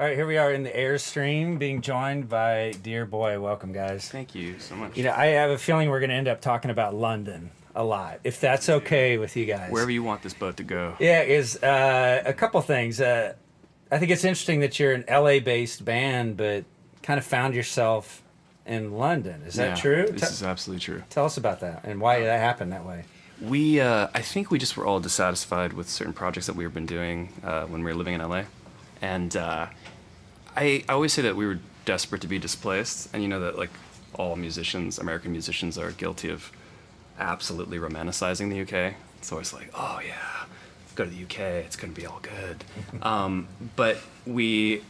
All right, here we are in the Airstream, being joined by Dear Boy. Welcome, guys. Thank you so much. You know, I have a feeling we're going to end up talking about London a lot, if that's okay with you guys. Wherever you want this boat to go. Yeah, is a couple things. I think it's interesting that you're an LA-based band, but kind of found yourself in London. Is that true? This is absolutely true. Tell us about that and why that happened that way. I think we just were all dissatisfied with certain projects that we had been doing when we were living in LA. And I always say that we were desperate to be displaced. And you know that like all musicians, American musicians, are guilty of absolutely romanticizing the UK. It's always like, oh yeah, go to the UK, it's going to be all good. But we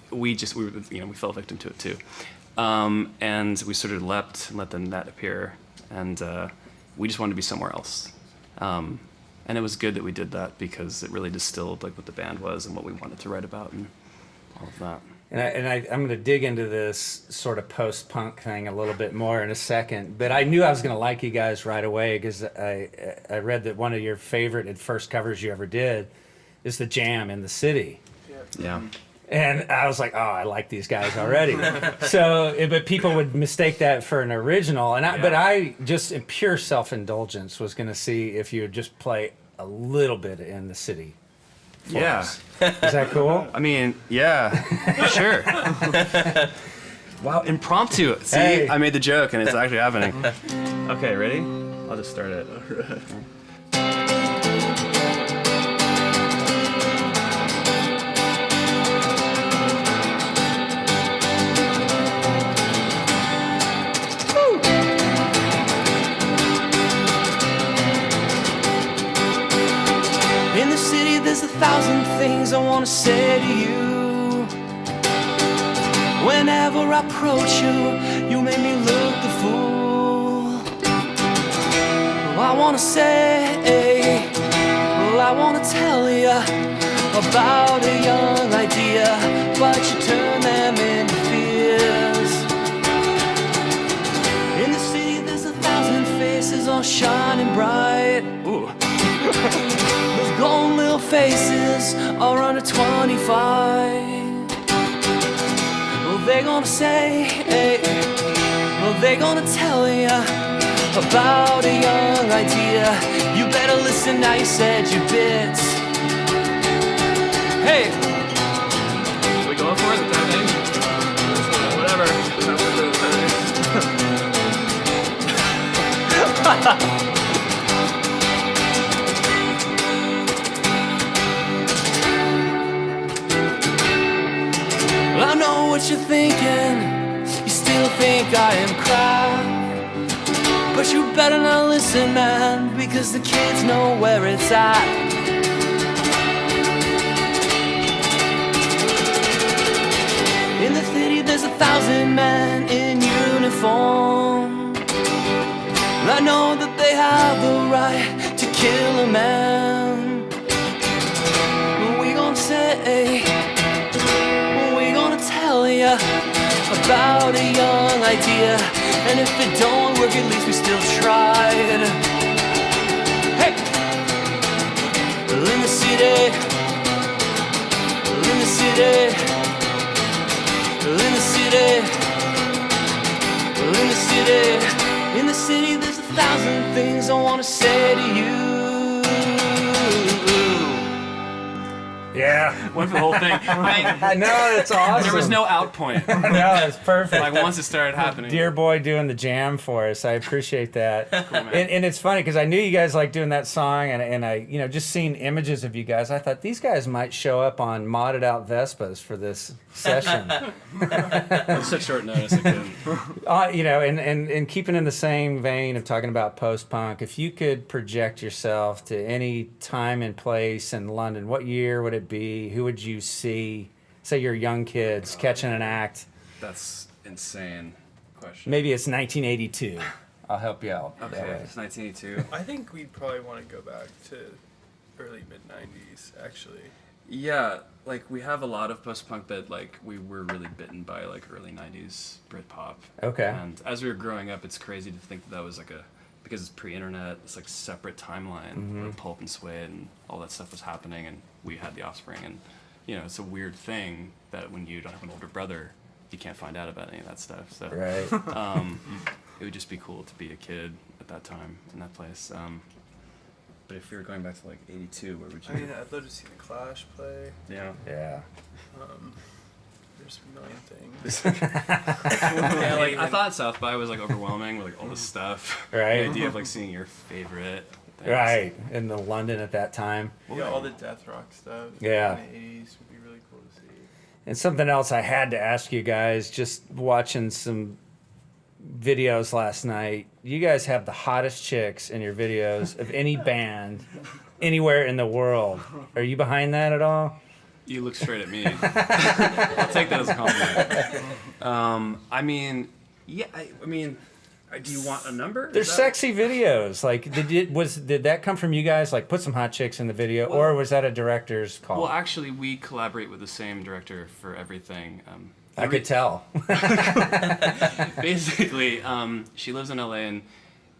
fell victim to it too. And we sort of leapt and let the net appear. And we just wanted to be somewhere else. And it was good that we did that because it really distilled like what the band was and what we wanted to write about and all of that. I'm going to dig into this sort of post-punk thing a little bit more in a second. But I knew I was going to like you guys right away because I read that one of your favorite and first covers you ever did is the Jam in the City. Yeah. And I was like, oh, I like these guys already. But people would mistake that for an original. But I just, in pure self-indulgence, was going to see if you would just play a little bit in the City. Yeah. Is that cool? I mean, yeah, sure. Wow, impromptu. See, Hey. I made the joke and it's actually happening. Okay, ready? I'll just start it. In the city there's 1,000 things I want to say to you. Whenever I approach you, you make me look the fool. I want to say, I want to tell you about a young idea, but you turn them into fears. In the city there's 1,000 faces all shining bright. Ooh. Those golden little faces are under 25. Well, they're gonna say, well, they're gonna tell you about a young idea. You better listen now, you said your bits. Hey! We going for it? That thing? Whatever. I know what you're thinking. You still think I am crap, but you better not listen, man, because the kids know where it's at. In the city there's 1,000 men in uniform. I know that they have the right to kill a man. We gonna say, tell you about a young idea, and if it don't work, at least we still tried. Hey! In the city, in the city, in the city, in the city, in the city, there's 1,000 things I want to say to you. Yeah. Went for the whole thing. I know, that's awesome. There was no out point. No, that's perfect. Like once it started happening. Dear Boy doing the Jam for us. I appreciate that. Cool, man. And it's funny because I knew you guys liked doing that song, and I just seeing images of you guys, I thought these guys might show up on modded out Vespas for this session. On such short notice, I couldn't. And keeping in the same vein of talking about post-punk, if you could project yourself to any time and place in London, what year would it be? Who would you see? Say you're young kids catching an act. That's insane question. Maybe it's 1982. I'll help you out. Okay, that way. it's 1982. I think we'd probably want to go back to early mid-90s, actually. Yeah, like we have a lot of post-punk that like we were really bitten by like early 90s Britpop. Okay. And as we were growing up, it's crazy to think that was like because it's pre-internet, it's like separate timeline where Pulp and Suede and all that stuff was happening, and we had The Offspring, and it's a weird thing that when you don't have an older brother, you can't find out about any of that stuff. So Right. it would just be cool to be a kid at that time in that place. But if we were going back to like '82, where would you? I mean, I'd love to see the Clash play. Yeah. Yeah. There's a million things. Yeah, like I thought South by was like overwhelming with like all this stuff. Right. The idea of like seeing your favorite things. Right. In the London at that time. Yeah, all the death rock stuff. Yeah. In the '80s would be really cool to see. And something else I had to ask you guys, just watching some videos last night. You guys have the hottest chicks in your videos of any band anywhere in the world. Are you behind that at all? You look straight at me. I'll take that as a compliment. I mean, yeah. I mean, do you want a number? They're sexy videos. Like, did that come from you guys? Like, put some hot chicks in the video, or was that a director's call? Well, actually, we collaborate with the same director for everything. I could tell. Basically, she lives in LA, and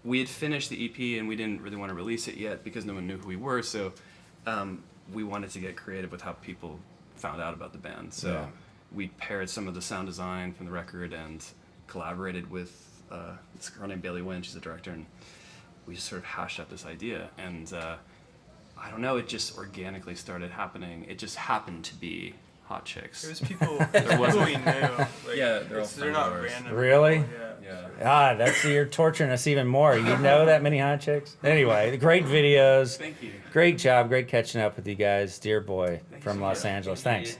we had finished the EP, and we didn't really want to release it yet because no one knew who we were. So we wanted to get creative with how people found out about the band. So we paired some of the sound design from the record and collaborated with this girl named Bailey Wynn. She's the director, and we just sort of hashed out this idea. And I don't know, it just organically started happening. It just happened to be hot chicks. It was people we knew. Like, Yeah, they're not random. Really? People, yeah. That's you're torturing us even more. You know that many hot chicks? Anyway, great videos. Thank you. Great job. Great catching up with you guys. Dear boy from Los Angeles. Thanks.